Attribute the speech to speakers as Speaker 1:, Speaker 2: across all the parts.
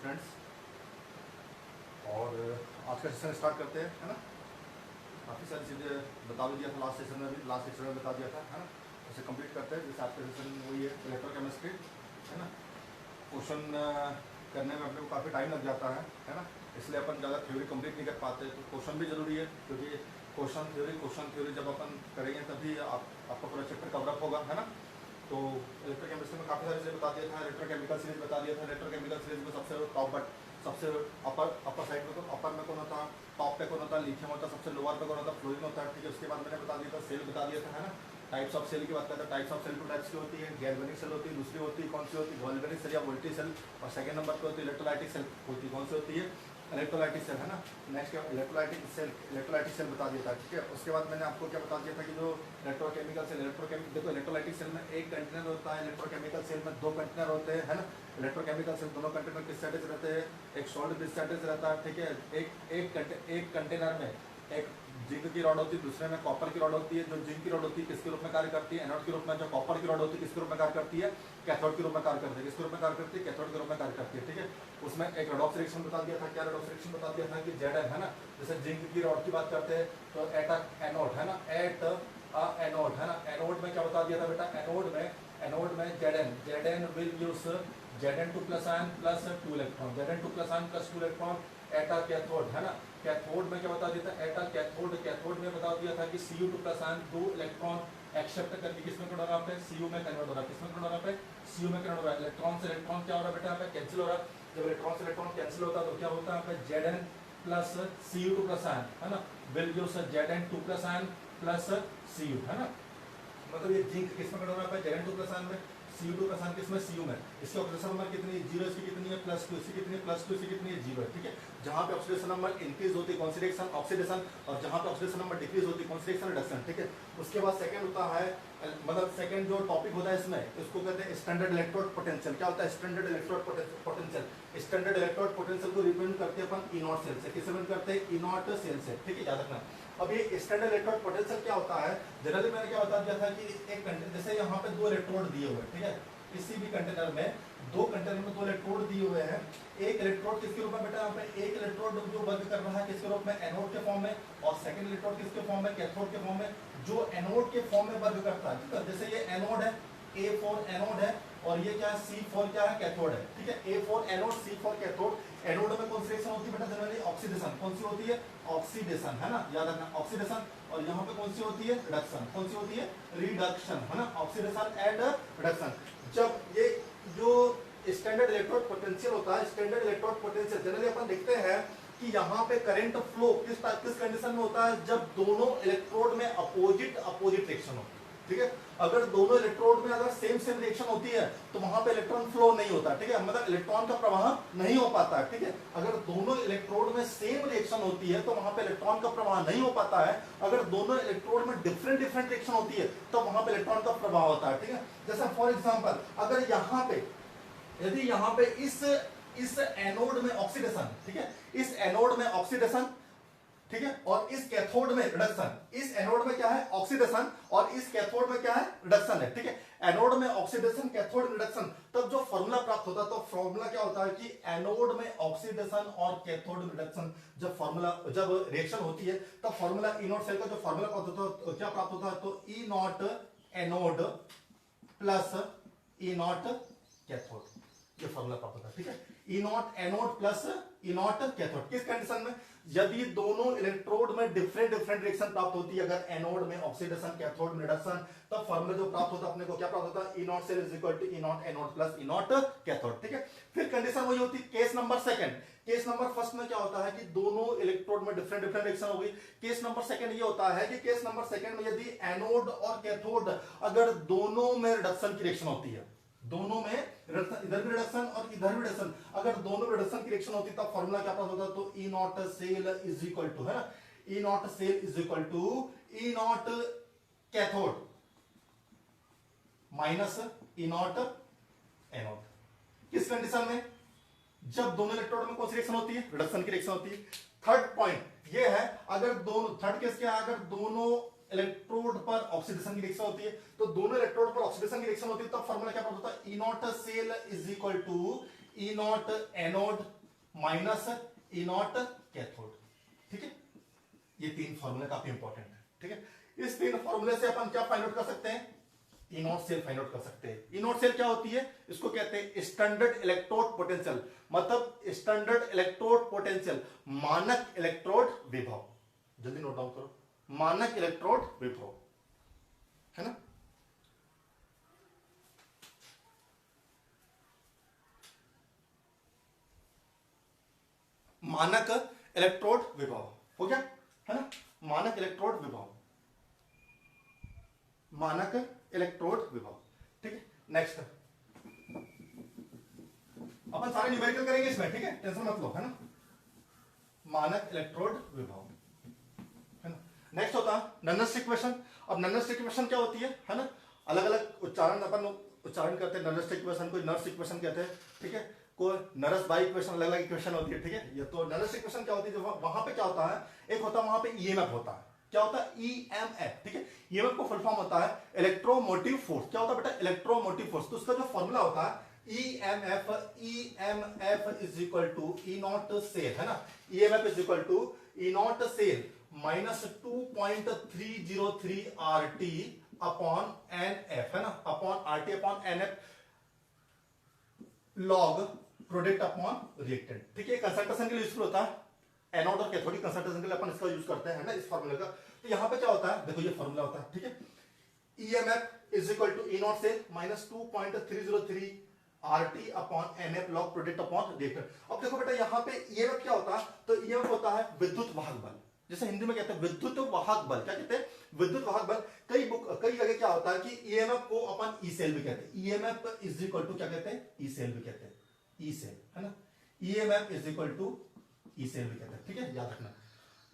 Speaker 1: Friends, और आज का सेशन स्टार्ट करते हैं, है ना। काफ़ी सारी चीज़ें बता भी दिया था लास्ट सेशन में, भी लास्ट लेक्चर में बता दिया था, है ना। उसे कंप्लीट करते हैं। जैसे आज का सेशन वही है इलेक्ट्रोकेमिस्ट्री, है ना। क्वेश्चन करने में अपने को काफ़ी टाइम लग जाता है ना। इसलिए अपन ज़्यादा थ्योरी कंप्लीट नहीं कर पाते, तो क्वेश्चन भी ज़रूरी है, क्योंकि क्वेश्चन थ्योरी जब अपन करेंगे तभी आपका पूरा चैप्टर कवरअप होगा, है ना। तो इलेक्ट्रोकेमिस्ट्री में काफ़ी सारी चीज़ें बता दिया था। इलेक्ट्रोकेमिकल सीरीज बता दिया था। इलेक्ट्रोकेमिकल सीरीज में सबसे अपर साइड में, तो अपर में कौन होता, टॉप पे कौन होता, लिथियम होता, सबसे लोअर पे कौन होता, फ्लोरीन होता है, ठीक है। उसके बाद मैंने बता दिया था, सेल बता दिया था, है ना। टाइप्स ऑफ सेल की बात करते हैं। Types of cell two types की होती है। गैल्वेनिक सेल होती है, दूसरी होती है कौन सी होती है, वोल्वेनिक सेल या वोल्टी सेल, और सेकंड नंबर पे होती है इलेक्ट्रोलाइटिक सेल होती है, कौन सी होती है, इलेक्ट्रोलाइटिक सेल, है ना। नेक्स्ट इलेक्ट्रोलाइटिक सेल बता दिया था, ठीक है। उसके बाद मैंने आपको क्या बता दिया था कि जो इलेक्ट्रोकेमिकल सेल, देखो इलेक्ट्रोलाइटिक सेल में एक कंटेनर होता है, इलेक्ट्रोकेमिकल सेल में दो कंटेनर होते हैं, है ना। इलेक्ट्रोकेमिकल सेल दोनों कंटेनर किस स्टेटस रहते हैं, एक सॉल्ट स्टेटस रहता है, ठीक है। एक कंटेनर में एक जिंक की रॉड होती है, दूसरे में कॉपर की रॉड होती है। जो जिंक की रॉड होती है किसके रूप में कार्य करती है, एनोड के रूप में। जो कॉपर की रॉड होती है किसके रूप में कार्य करती है, कैथोड के रूप में कार्य करती है। किसके रूप में कार्य करती है, कैथोड के रूप में कार्य करती है, ठीक है। उसमें एक रेडॉक्स रिएक्शन बता दिया था। क्या रेडॉक्स रिएक्शन बता दिया था कि Zn, है ना। जैसे जिंक की रॉड की बात करते हैं तो एट एनोड, है ना, एट एनोड, है ना। एनोड में क्या बता दिया था बेटा, एनोड में Zn will use Zn2 plus ion plus 2 electron, Zn2 plus ion plus 2 electron at cathode, है ना। कैथोड में क्या बता दिया था, एट कैथोड में बता दिया था कि Cu2 plus ion 2 electron accept करके किसमें कन्वर्ट हो रहा है, Cu में कन्वर्ट हो रहा है। किसमें कन्वर्ट हो रहा है, Cu में कन्वर्ट हो रहा है। इलेक्ट्रॉन से इलेक्ट्रॉन क्या हो रहा है बेटा, यहाँ पे कैंसिल हो रहा है। जब इलेक्ट्रॉन से इलेक्ट्रॉन कैंसिल होता है तो क्या होता है, यहाँ पे Zn plus Cu2 plus ion, है ना, will use Zn2 plus ion plus Cu, है ना। मतलब ये जिंक किसमें कन्वर्ट हो रहा है, Zn2 प्लस आयन में, Cu2 प्लस आयन किसमें, Cu में। इसकी ऑक्सीडेशन नंबर कितनी है, 0, इसकी कितनी है, +2, इसकी कितनी है, +2, इसकी कितनी है, 0 है, ठीक है। जहां पे ऑक्सीडेशन नंबर इंक्रीज होती है कौन सी रिएक्शन, ऑक्सीडेशन, और जहां पे ऑक्सीडेशन नंबर डिक्रीज होती है कौन सी रिएक्शन, रिडक्शन, ठीक है। उसके बाद सेकंड होता है, मतलब सेकंड जो टॉपिक होता है इसमें, इसको कहते हैं स्टैंडर्ड इलेक्ट्रोड पोटेंशियल। क्या होता है standard electrode potential, standard electrode potential को रिप्रेजेंट करते हैं अपन E0 सेल से। किससे रिप्रेजेंट करते हैं, E0 सेल से, ठीक है, याद रखना। अब ये स्टैंडर्ड इलेक्ट्रोड पोटेंशियल क्या होता है, जनरली मैंने क्या बता दिया था कि एक कंटेनर, जैसे यहाँ पे दो इलेक्ट्रोड दिए हुए हैं, ठीक है। किसी भी कंटेनर में दो इलेक्ट्रोड दिए हुए हैं। एक इलेक्ट्रोड किसके रूप में बेटा, यहाँ पे एक इलेक्ट्रोड जो वर्क कर रहा है किसके रूप में, एनोड के फॉर्म में, और सेकंड इलेक्ट्रोड किसके फॉर्म में, कैथोड के फॉर्म में। जो एनोड के फॉर्म में वर्क करता है, ठीक है। जैसे ये एनोड है, A4 एनोड है, और ये क्या है, C4 क्या है, कैथोड है, ठीक है। A4 anode, C4 cathode. Anode में कौन सी रिएक्शन होती है बेटा, जनरली ऑक्सीडेशन। कौन सी होती है, ऑक्सीडेशन, है ना, याद रखना, ऑक्सीडेशन। और यहाँ पे कौन सी होती है, रिडक्शन। कौन सी होती है, रिडक्शन, है ना, ऑक्सीडेशन एंड रिडक्शन। जब ये जो स्टैंडर्ड इलेक्ट्रोड पोटेंशियल होता है, स्टैंडर्ड इलेक्ट्रोड पोटेंशियल जनरली अपन देखते हैं कि यहाँ पे करंट फ्लो किस कंडीशन में होता है, जब दोनों इलेक्ट्रोड में अपोजिट रिएक्शन होती है, ठीक है। अगर दोनों इलेक्ट्रोड में अगर सेम रिएक्शन होती है तो वहां पे इलेक्ट्रॉन फ्लो नहीं होता, ठीक है, मतलब इलेक्ट्रॉन का प्रवाह नहीं हो पाता है, ठीक है। अगर दोनों इलेक्ट्रोड में सेम रिएक्शन होती है तो वहां पे इलेक्ट्रॉन का प्रवाह नहीं हो पाता है। अगर दोनों इलेक्ट्रोड में डिफरेंट रिएक्शन होती है तो वहां पे इलेक्ट्रॉन का प्रवाह होता है, ठीक है। जैसे फॉर एग्जांपल, अगर यहाँ पे यदि यहाँ पे इस एनोड में ऑक्सीडेशन, ठीक है, इस एनोड में ऑक्सीडेशन, ठीक है, और इस कैथोड में रिडक्शन। इस एनोड में क्या है, ऑक्सीडेशन, और इस कैथोड में क्या है, रिडक्शन है, ठीक है। एनोड में ऑक्सीडेशन, कैथोड रिडक्शन, तब जो फॉर्मूला प्राप्त होता है, तो फॉर्मूला क्या होता है कि एनोड में ऑक्सीडेशन और कैथोड रिडक्शन जब रिएक्शन होती है तब फॉर्मूला E0 सेल का जो फॉर्मूला प्राप्त होता है तो क्या प्राप्त होता है, तो E0 anode plus E0 cathode, ये फॉर्मूला प्राप्त होता है, ठीक है। E0 anode plus E0 cathode. किस कंडीशन में, यदि दोनों इलेक्ट्रोड में डिफरेंट रिएक्शन प्राप्त होती है, अगर एनोड में ऑक्सीडेशन, कैथोड में रिडक्शन, तब फॉर्मूला जो प्राप्त होता है अपने को क्या प्राप्त होता है, E0 cell is equal to E0 anode plus E0 cathode, ठीक है। फिर कंडीशन वही होती है case number second. Case number first में क्या होता है कि दोनों इलेक्ट्रोड में डिफरेंट रिएक्शन हो गई। केस नंबर सेकंड ये होता है कि केस नंबर सेकंड में यदि एनोड और कैथोड अगर दोनों में रिडक्शन की रिएक्शन होती है, दोनों में इधर भी रिडक्शन और इधर भी रिडक्शन, अगर दोनों में रिडक्शन की रिएक्शन होती है तब फॉर्मूला क्या प्राप्त होता है, तो E0 cell is equal to, है ना, E0 cell is equal to E0 cathode minus E0 anode. किस कंडीशन में, जब दोनों इलेक्ट्रोड में कौन सी रिएक्शन होती है, रिडक्शन की रिएक्शन होती है। थर्ड पॉइंट ये है, अगर दोनों, थर्ड केस क्या है, अगर दोनों इलेक्ट्रोड पर ऑक्सीडेशन की रिएक्शन होती है, तो दोनों इलेक्ट्रोड पर ऑक्सीडेशन की रिएक्शन होती है, तब फॉर्मूला क्या प्राप्त होता है, E0 cell is equal to E0 anode minus E naught cathode. ठीक है, ये तीन फॉर्मूले काफी इंपॉर्टेंट है। ठीक है, इस तीन फॉर्मूले से अपन क्या फाइंड आउट कर सकते हैं, ई नॉट सेल फाइंड आउट कर सकते हैं। ई नॉट सेल क्या होती है, इसको कहते हैं स्टैंडर्ड इलेक्ट्रोड पोटेंशियल, मतलब स्टैंडर्ड इलेक्ट्रोड पोटेंशियल, मानक इलेक्ट्रोड विभव। जल्दी नोट डाउन करो, मानक इलेक्ट्रोड विभव, है ना। मानक इलेक्ट्रोड विभव हो गया, है ना, मानक इलेक्ट्रोड विभव, मानक इलेक्ट्रोड विभव। ठीक है, नेक्स्ट अपन सारे न्यूमेरिकल करेंगे इसमें, ठीक है, टेंशन मत लो, है ना, मानक इलेक्ट्रोड विभव, है ना। नेक्स्ट होता है ननस्ट इक्वेशन। अब ननस्ट इक्वेशन क्या होती है ना, अलग अलग उच्चारण अपन उच्चारण करते हैं। ननस्ट इक्वेशन को नर्स इक्वेशन कहते हैं, ठीक है, कोई नरस बाई इक्वेशन, अलग अलग इक्वेशन होती है। ठीक है, ये तो नरस इक्वेशन क्या होती है, जो वहां पे क्या होता है, एक होता है वहां पे ईएमएफ होता है, क्या होता है, ईएमएफ। ठीक है, ईएमएफ को फुल फॉर्म होता है इलेक्ट्रोमोटिव फोर्स। क्या होता है बेटा, इलेक्ट्रोमोटिव फोर्स। तो उसका जो फॉर्मूला होता है EMF, EMF is equal to E naught cell, है ना, EMF is equal to E naught cell minus 2.303 RT upon NF, है ना, upon RT upon NF log product upon reactant. ठीक है, कंसंट्रेशन के लिए यूजफुल होता है, एनोड और कैथोडिक कंसंट्रेशन के लिए अपन इसका यूज करते हैं, है ना, इस फार्मूले का। तो यहां पे क्या होता है, देखो ये फार्मूला होता है। ठीक है, EMF is equal to E naught से minus 2.303 RT upon NF log product upon reactant. अब देखो बेटा यहां पे ईएमएफ क्या होता है, तो ईएमएफ होता है विद्युत वाहक बल, जैसे हिंदी में कहते हैं विद्युत वाहक बल। क्या कहते हैं, विद्युत वाहक बल। कई जगह क्या होता है कि ईएमएफ को अपन ई सेल भी कहते हैं, ईएमएफ इज इक्वल टू क्या कहते हैं, ई सेल भी कहते हैं, ई सेल, है ना, EMF is equal to E cell भी कहते हैं। ठीक है, याद रखना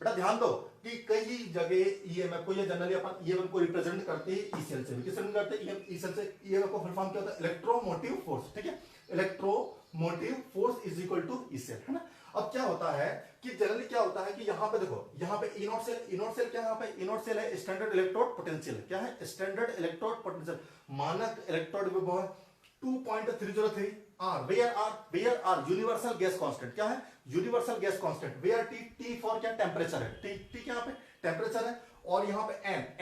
Speaker 1: बेटा, ध्यान दो कि कई जगह ईएमएफ को, ये जनरली अपन ईएमएफ को रिप्रेजेंट करते हैं ई सेल से भी। किससे करते हैं, ई सेल से। ईएमएफ को फुल फॉर्म क्या होता है, इलेक्ट्रोमोटिव फोर्स। ठीक है, electromotive force is equal to E cell, है ना। अब क्या होता है कि जनरली क्या होता है कि यहां पे देखो, यहां पे E naught cell, E naught cell क्या है, यहां पे ई नॉट सेल है स्टैंडर्ड इलेक्ट्रोड पोटेंशियल। क्या है, स्टैंडर्ड इलेक्ट्रोड पोटेंशियल, मानक इलेक्ट्रोड विभव है 2.303 R, where R universal gas constant. क्या है, universal gas constant. where T for क्या, टेंपरेचर है, T यहाँ पे टेंपरेचर है, और यहाँ पे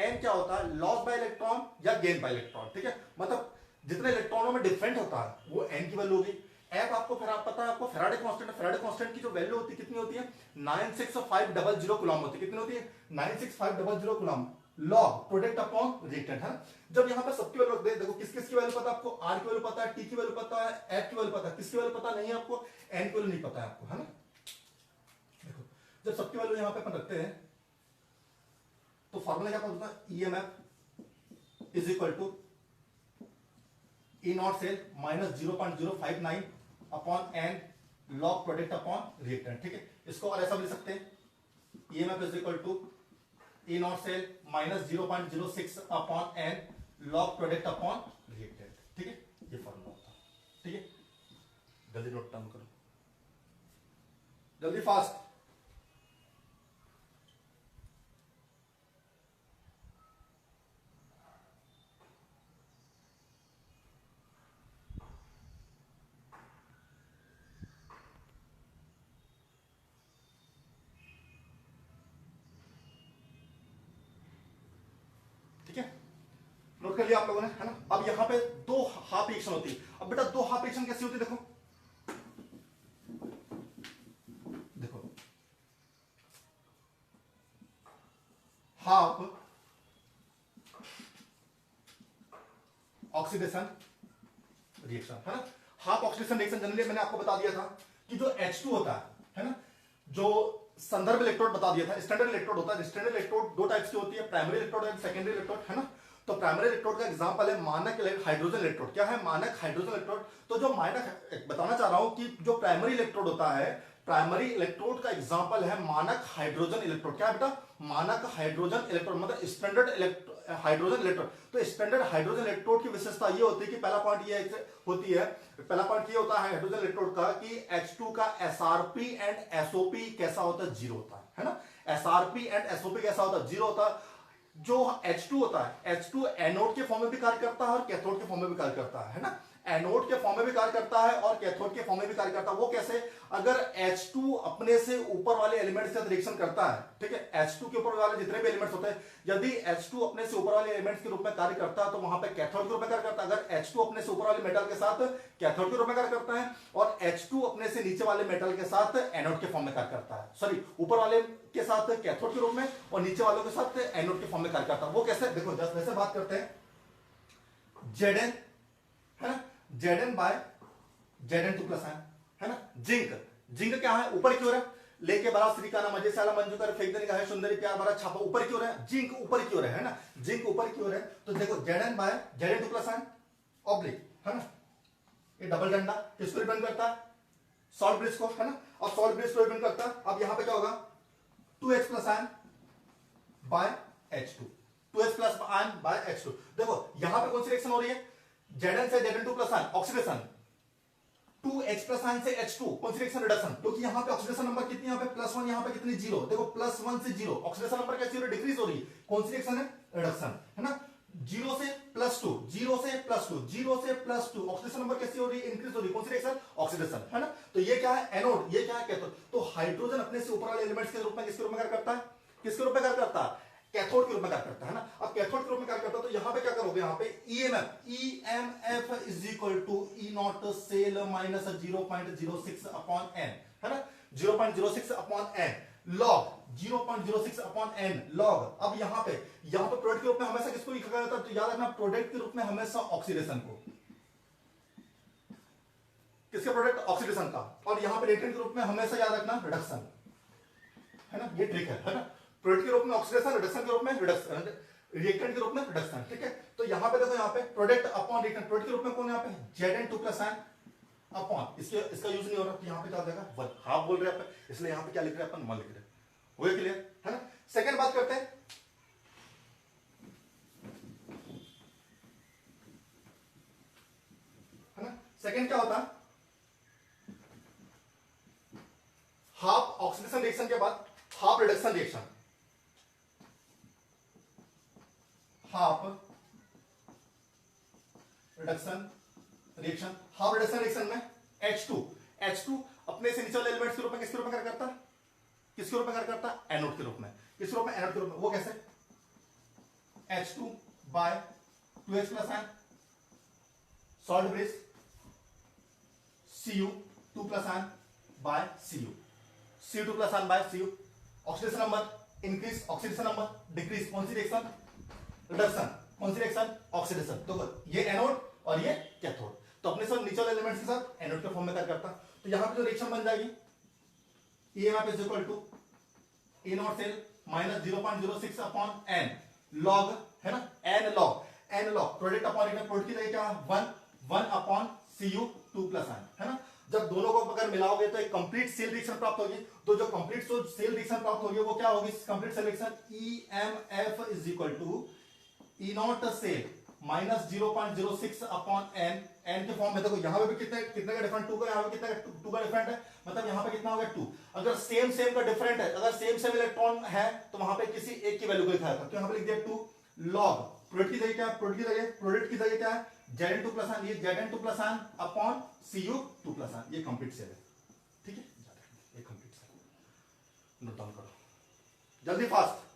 Speaker 1: N क्या होता है, लॉस बाय इलेक्ट्रॉन या गेन बाय इलेक्ट्रॉन। ठीक है, मतलब जितने इलेक्ट्रॉनों में डिफरेंट होता है वो N की वैल्यू होगी। F आपको फिर आप पता है, आपको फैराडे कांस्टेंट, फैराडे कांस्टेंट की जो वैल्यू होती है कितनी होती है, 96500 कूलम होती है। कितनी होती है, 96500 coulomb log product upon reactant, है। जब यहां पे सबकी वैल्यू दे, देखो किस किस की वैल्यू पता है आपको, R की वैल्यू पता है, T की वैल्यू पता है, F की वैल्यू पता है, किसकी वैल्यू पता नहीं है आपको, N की वैल्यू नहीं पता है आपको, है ना। देखो जब सबकी वैल्यू यहां पे अपन रखते हैं तो फॉर्मूला क्या होता है, EMF is equal to E naught cell minus 0.059 upon N log product upon reactant. ठीक है, इसको और ऐसा भी लिख सकते हैं, EMF is equal to E naught cell minus 0.06 upon N log product upon reactant. ठीक है, ये फॉर्मूला होता है। ठीक है, जल्दी नोट डाउन करो, जल्दी फास्ट। ठीक है, नोट कर लिया आप लोगों ने, है ना। अब यहां पे दो हाफ रिएक्शन होती है। अब बेटा दो हाफ रिएक्शन कैसी होती है, देखो देखो, हाफ ऑक्सीडेशन रिएक्शन, है ना। हाफ ऑक्सीडेशन रिएक्शन जनरली मैंने आपको बता दिया था कि जो H2 होता है ना, जो संदर्भ इलेक्ट्रोड बता दिया था, स्टैंडर्ड इलेक्ट्रोड होता है। स्टैंडर्ड इलेक्ट्रोड दो टाइप्स की होती है, primary electrode and secondary electrode, है ना। तो प्राइमरी इलेक्ट्रोड का एग्जांपल है मानक हाइड्रोजन इलेक्ट्रोड। क्या है, मानक हाइड्रोजन इलेक्ट्रोड। तो जो मानक, बताना चाह रहा हूं कि जो प्राइमरी इलेक्ट्रोड होता है, प्राइमरी इलेक्ट्रोड का एग्जांपल है मानक हाइड्रोजन इलेक्ट्रोड। क्या है बेटा, मानक हाइड्रोजन इलेक्ट्रोड, मतलब स्टैंडर्ड हाइड्रोजन इलेक्ट्रोड। तो स्टैंडर्ड हाइड्रोजन इलेक्ट्रोड की विशेषता ये होती है कि पहला पॉइंट ये होती है, पहला पॉइंट ये होता है हाइड्रोजन इलेक्ट्रोड का कि H2 का SRP एंड SOP कैसा होता है, जीरो होता है ना। SRP एंड SOP कैसा होता है, जीरो होता है। जो H2 होता है, H2 एनोड के फॉर्म में भी कार्य करता है और कैथोड के फॉर्म में भी कार्य करता है ना। एनोड के फॉर्म में भी कार्य करता है और कैथोड के फॉर्म में भी कार्य करता है। वो कैसे? अगर H2 अपने से ऊपर वाले एलिमेंट से रिएक्शन करता है, ठीक है, H2 के ऊपर वाले जितने भी एलिमेंट्स होते हैं, यदि H2 अपने से ऊपर वाले एलिमेंट्स के रूप में कार्य करता है तो वहां पे कैथोड के रूप में कार्य करता है। अगर H2 अपने से ऊपर वाले मेटल के साथ कैथोड के रूप में कार्य करता है और H2 अपने से नीचे वाले मेटल के साथ एनोड के फॉर्म में कार्य करता है। सॉरी, ऊपर वाले के साथ कैथोड के रूप में और नीचे वालों के साथ एनोड के फॉर्म में कार्य करता है। वो कैसे? देखो, जस्ट वैसे बात करते हैं, Zn है ना, Zn बाय Zn2 प्लस है ना। जिंक क्या है? ऊपर की ओर है, लेके बड़ा श्रीकाना मजे से आला मंजू कर फेंक देने का है, सुंदरी प्यार बड़ा छापा ऊपर की ओर है, जिंक ऊपर की ओर है ना, जिंक ऊपर की ओर है। तो देखो Zn bye Zn2 plus oblique है ना, ये डबल डंडा किसको रिप्रेजेंट करता है? सॉल्ट ब्रिज को, है ना, और सॉल्ट ब्रिज को रिप्रेजेंट करता है। अब यहां पे क्या होगा? 2H plus ion bye H2, 2H plus ion bye H2। देखो यहां पे कौन सी रिएक्शन हो रही है? Zn से Zn2 plus ion oxidation, 2H plus ion से H2 कौन सी रिएक्शन? रिडक्शन, क्योंकि यहां पे ऑक्सीडेशन नंबर कितनी, यहां पे +1, यहां पे कितनी? 0। देखो +1 से 0 ऑक्सीडेशन नंबर कैसी हो रही है? डिक्रीज हो रही है। कौन सी रिएक्शन है? रिडक्शन, है ना। 0 से +2, 0 से +2, 0 से +2 ऑक्सीडेशन नंबर कैसी हो रही है? इंक्रीज हो रही है। कौन सी रिएक्शन? ऑक्सीडेशन, है ना। तो ये क्या है? एनोड, ये क्या है? कैथोड। तो हाइड्रोजन अपने से ऊपर वाले एलिमेंट्स के रूप में किसके रूप में कार्य करता है? किसके रूप में कार्य करता है? कैथोड के रूप में कार्य करता है ना। अब कैथोड के रूप में कार्य करता है तो यहां पे क्या करोगे? यहां पे EMF is equal to E naught cell minus 0.06 upon n, है ना, 0.06 upon n log 0.06 upon n log. अब यहां पे प्रोडक्ट के रूप में हमेशा किसको लिखा जाता है? तो याद रखना, प्रोडक्ट के रूप में हमेशा ऑक्सीडेशन को, किसके प्रोडक्ट? ऑक्सीडेशन का। और यहां पे रिएक्टेंट के रूप में हमेशा याद रखना रिडक्शन, है ना, ये ट्रिक है ना। प्रोडक्ट के रूप में ऑक्सीडेशन, रिडक्शन के रूप में रिडक्शन, रिएक्टेंट के रूप में रिडक्शन, ठीक है। तो यहां पे देखो, यहां पे प्रोडक्ट अपॉन रिएक्टेंट, प्रोडक्ट के रूप में कौन है? यहां पे Zn2 प्लस आयन अपॉन, इसका यूज नहीं हो रहा, तो यहां पे क्या हो जाएगा? 1 हाफ बोल रहे हैं अपन, इसलिए यहां पे क्या लिख रहे हैं अपन? 1 लिख रहे हैं। हो गया क्लियर, है ना। सेकंड बात करते हैं, है ना। सेकंड क्या होता है? हाफ ऑक्सीडेशन रिएक्शन के बाद half reduction reaction, half reduction reaction. Half reduction reaction में H2 अपने से नीचे वाले एलिमेंट्स के रूप में किसके रूप में कार्य करता है? किसके रूप में कार्य करता है? एनोड के रूप में। किस रूप में? एनोड के रूप में। वो कैसे? H2 by 2H plus ion salt bridge Cu 2 plus ion by Cu2 plus ion by Cu। Oxidation number increase, oxidation number decrease. कौन सी रिएक्शन? रिडक्शन। कौन सी रिएक्शन? ऑक्सीडेशन। तो ये एनोड और ये कैथोड, तो अपने सब नीचे वाले एलिमेंट्स के साथ एनोड के फॉर्म में कार्य करता। तो यहां पे जो रिएक्शन बन जाएगी, EMF is equal to E naught cell minus 0.06 upon n log, है ना, n log product upon reactant, product की जगह क्या? 1 अपॉन Cu2 प्लस आयन, है ना। जब दोनों को अगर मिलाओगे तो एक कंप्लीट सेल रिएक्शन प्राप्त होगी। तो जो कंप्लीट सेल रिएक्शन प्राप्त होगी वो क्या होगी? Complete cell reaction EMF is equal to E naught cell minus 0.06 upon n के फॉर्म में। देखो यहां पे भी कितने का डिफरेंट? 2 का, यहां पे कितना 2 का डिफरेंट है, मतलब यहां पे कितना हो गया? 2। अगर सेम का डिफरेंट है, अगर सेम इलेक्ट्रॉन है तो वहां पे किसी एक की वैल्यू को लिखा था, तो यहां पे लिख दिया 2 लॉग प्रोडक्ट की जगह क्या? प्रोडक्ट की जगह क्या है? Zn2 प्लस आयन, ये Zn2 plus ion upon Cu2 plus ion, ये कंप्लीट सेल है, ठीक है, ये कंप्लीट सेल। नोट डाउन करो जल्दी फास्ट।